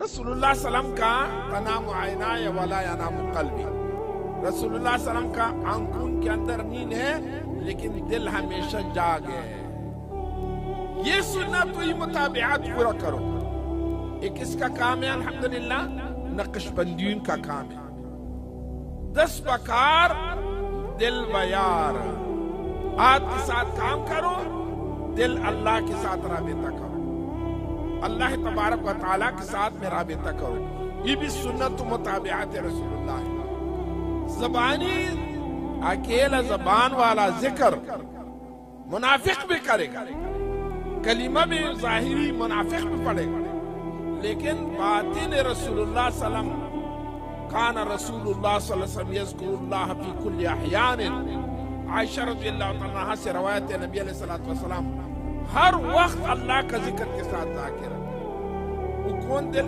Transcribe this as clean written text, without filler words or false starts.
رسول اللہ صلی اللہ علیہ وسلم کا تنام عینای ولا ینام قلبی، رسول اللہ صلی اللہ علیہ وسلم کا آنکھوں کے اندر نیند ہے لیکن دل ہمیشہ جاگ ہے۔ یہ سنت و مطابعات پورا کرو۔ ایک اس کا کام ہے الحمدللہ، نقش بندیوں کا کام ہے۔ دس بکار دل بیار، آج کے ساتھ کام کرو، دل اللہ کے ساتھ رابطہ کرو، اللہ تبارک و تعالیٰ کے ساتھ میں رابطہ کرو۔ یہ بھی سنت و مطابعات رسول اللہ ہے۔ زبانی اکیلا زبان والا ذکر منافق بھی کرے گا، کلمہ بھی ظاہری منافق بھی پڑھے گا، لیکن باطن رسول اللہ صلی اللہ علیہ وسلم کان رسول اللہ صلی اللہ علیہ وسلم یذکر اللہ فی کل احیان۔ عائشہ رضی اللہ تعالیٰ عنہ سے روایت ہے، نبی علیہ السلام ہر وقت اللہ کا ذکر کے ساتھ ذاکر ہے۔ وہ کون دل